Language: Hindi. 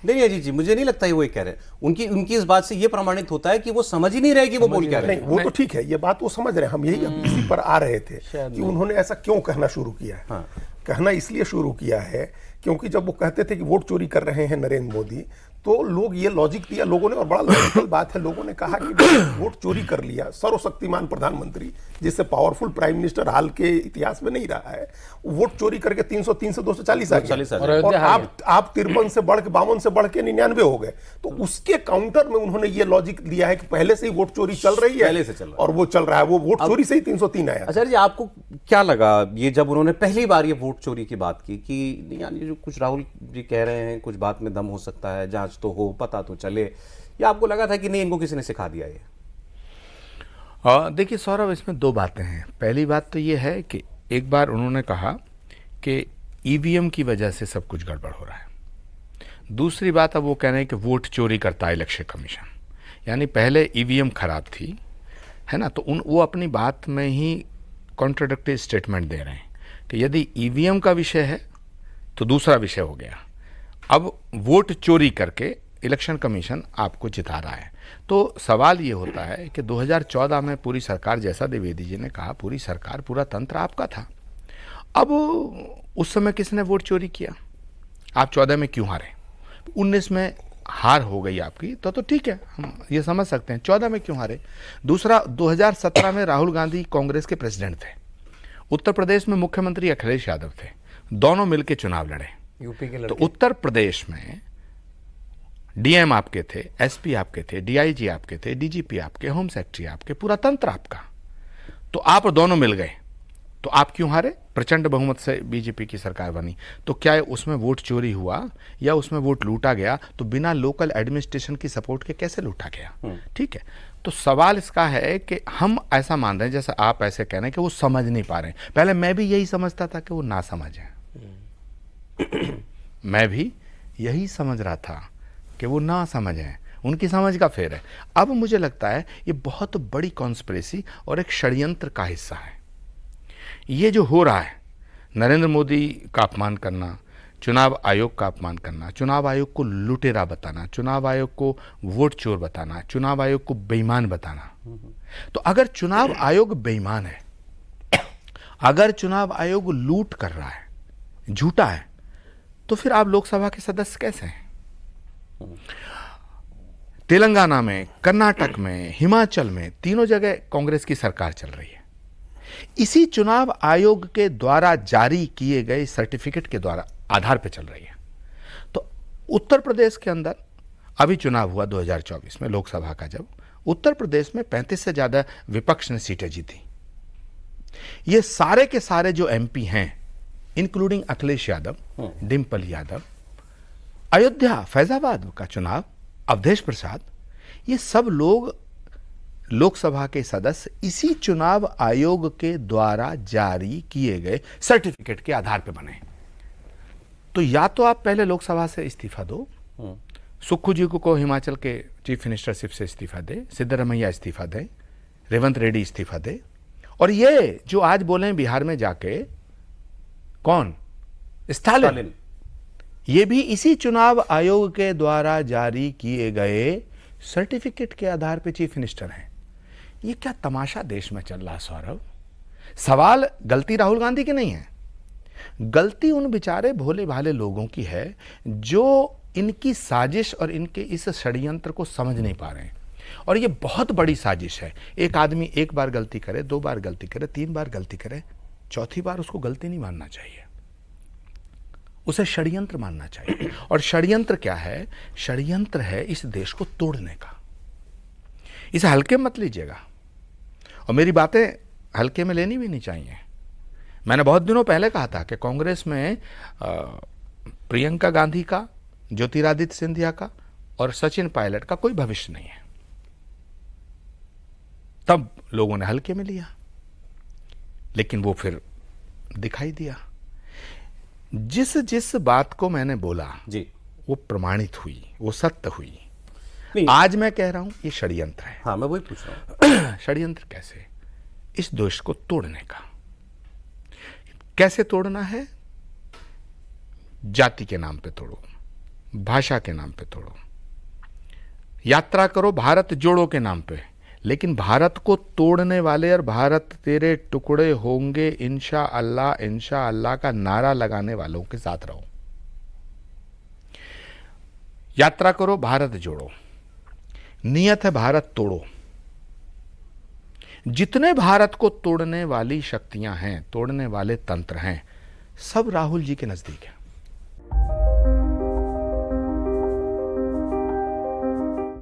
नहीं अजीत जी, मुझे नहीं लगता है वो ये कह रहे हैं। उनकी इस बात से ये प्रमाणित होता है कि वो समझ ही नहीं रहे कि वो बोल क्या रहे हैं। नहीं, वो तो ठीक है, ये बात वो समझ रहे हैं। हम यही अब इसी पर आ रहे थे कि उन्होंने ऐसा क्यों कहना शुरू किया है। हाँ। कहना इसलिए शुरू किया है क्योंकि जब वो कहते थे कि वोट चोरी कर रहे हैं नरेंद्र मोदी, तो लोग ये लॉजिक दिया लोगों ने, और बड़ा लॉजिकल बात है, लोगों ने कहा कि वोट चोरी कर लिया सर्वशक्तिमान प्रधानमंत्री, जिससे पावरफुल प्राइम मिनिस्टर हाल के इतिहास में नहीं रहा है, वोट चोरी करके 303 से 240 आ गया, और आप 53 से बढ़ के 52 से बढ़ के 99 हो गए। तो उसके काउंटर में उन्होंने ये लॉजिक दिया है कि पहले से ही वोट चोरी चल रही है, पहले से चल रहा है, और वो चल रहा है, वो वोट चोरी से ही 303 आया। अच्छा जी, आपको क्या लगा ये जब उन्होंने पहली बार ये वोट चोरी की बात की कि यानी जो कुछ राहुल जी कह रहे हैं, कुछ बात में दम हो सकता है, जांच तो हो, पता तो चले, या आपको लगा था कि नहीं इनको किसी ने सिखा दिया ये? देखिए सौरभ, इसमें दो बातें हैं। पहली बात तो ये है कि एक बार उन्होंने कहा कि ईवीएम की वजह से सब कुछ गड़बड़ हो रहा है। दूसरी बात अब वो कह रहे हैं कि वोट चोरी करता है इलेक्शन कमीशन, यानी पहले ईवीएम खराब थी, है ना, तो वो अपनी बात में ही कॉन्ट्राडिक्टरी स्टेटमेंट दे रहे हैं कि यदि ईवीएम का विषय है तो दूसरा विषय हो गया, अब वोट चोरी करके इलेक्शन कमीशन आपको जिता रहा है। तो सवाल ये होता है कि 2014 में पूरी सरकार, जैसा द्विवेदी जी ने कहा, पूरी सरकार, पूरा तंत्र आपका था। अब उस समय किसने वोट चोरी किया? आप 14 में क्यों हारे? 19 में हार हो गई आपकी तो ठीक है, हम ये समझ सकते हैं। 14 में क्यों हारे? दूसरा, 2017 में राहुल गांधी कांग्रेस के प्रेसिडेंट थे, उत्तर प्रदेश में मुख्यमंत्री अखिलेश यादव थे, दोनों मिलकर चुनाव लड़े यूपी के तो उत्तर प्रदेश में डीएम आपके थे, एसपी आपके थे, डीआईजी आपके थे, डीजीपी आपके, होम सेक्रेटरी आपके, पूरा तंत्र आपका, तो आप दोनों मिल गए, तो आप क्यों हारे? प्रचंड बहुमत से बीजेपी की सरकार बनी, तो क्या उसमें वोट चोरी हुआ या उसमें वोट लूटा गया? तो बिना लोकल एडमिनिस्ट्रेशन की सपोर्ट के कैसे लूटा गया? ठीक है, तो सवाल इसका है कि हम ऐसा मान रहे हैं, जैसे आप ऐसे कह रहे हैं कि वो समझ नहीं पा रहे हैं। पहले मैं भी यही समझता था कि वो ना समझ है, मैं भी यही समझ रहा था कि वो ना समझ है, उनकी समझ का फेर है। अब मुझे लगता है ये बहुत बड़ी कॉन्स्पिरेसी और एक षड्यंत्र का हिस्सा है। ये जो हो रहा है, नरेंद्र मोदी का अपमान करना, चुनाव आयोग का अपमान करना, चुनाव आयोग को लुटेरा बताना, चुनाव आयोग को वोट चोर बताना, चुनाव आयोग को बेईमान बताना, तो अगर चुनाव आयोग बेईमान है, अगर चुनाव आयोग लूट कर रहा है, झूठा है, तो फिर आप लोकसभा के सदस्य कैसे हैं? तेलंगाना में, कर्नाटक में, हिमाचल में, तीनों जगह कांग्रेस की सरकार चल रही है। इसी चुनाव आयोग के द्वारा जारी किए गए सर्टिफिकेट के द्वारा आधार पर चल रही है। तो उत्तर प्रदेश के अंदर अभी चुनाव हुआ 2024 में लोकसभा का, जब उत्तर प्रदेश में 35 से ज्यादा विपक्ष ने सीटें जीती। ये सारे के सारे जो एमपी हैं, इंक्लूडिंग अखिलेश यादव, डिम्पल यादव, अयोध्या फैजाबाद का चुनाव, अवधेश प्रसाद, ये सब लोग लोकसभा के सदस्य इसी चुनाव आयोग के द्वारा जारी किए गए सर्टिफिकेट के आधार पर बने। तो या तो आप पहले लोकसभा से इस्तीफा दो, सुक्खू जी को हिमाचल के चीफ मिनिस्टरशिप से इस्तीफा दे, सिद्धरमैया इस्तीफा दे, रेवंत रेड्डी इस्तीफा दे, और ये जो आज बोले बिहार में जाके, कौन? स्टालिन, ये भी इसी चुनाव आयोग के द्वारा जारी किए गए सर्टिफिकेट के आधार पर चीफ मिनिस्टर हैं। ये क्या तमाशा देश में चल रहा है सौरभ? सवाल गलती राहुल गांधी की नहीं है, गलती उन बेचारे भोले भाले लोगों की है जो इनकी साजिश और इनके इस षड्यंत्र को समझ नहीं पा रहे हैं। और ये बहुत बड़ी साजिश है। एक आदमी एक बार गलती करे, 2 बार गलती करे, 3 बार गलती करे, चौथी बार उसको गलती नहीं मानना चाहिए, उसे षड्यंत्र मानना चाहिए। और षड्यंत्र क्या है? षड्यंत्र है इस देश को तोड़ने का। इसे हल्के मत लीजिएगा, और मेरी बातें हल्के में लेनी भी नहीं चाहिए। मैंने बहुत दिनों पहले कहा था कि कांग्रेस में प्रियंका गांधी का, ज्योतिरादित्य सिंधिया का और सचिन पायलट का कोई भविष्य नहीं है। तब लोगों ने हल्के में लिया, लेकिन वो फिर दिखाई दिया। जिस जिस बात को मैंने बोला जी, वो प्रमाणित हुई, वो सत्य हुई। आज मैं कह रहा हूं ये षड्यंत्र है। हाँ, मैं वही पूछ रहा हूं। षड्यंत्र कैसे? इस देश को तोड़ने का। कैसे तोड़ना है? जाति के नाम पे तोड़ो, भाषा के नाम पे तोड़ो, यात्रा करो भारत जोड़ो के नाम पे, लेकिन भारत को तोड़ने वाले और भारत तेरे टुकड़े होंगे इंशा अल्लाह का नारा लगाने वालों के साथ रहो। यात्रा करो भारत जोड़ो, नियत है भारत तोड़ो। जितने भारत को तोड़ने वाली शक्तियां हैं, तोड़ने वाले तंत्र हैं, सब राहुल जी के नजदीक हैं।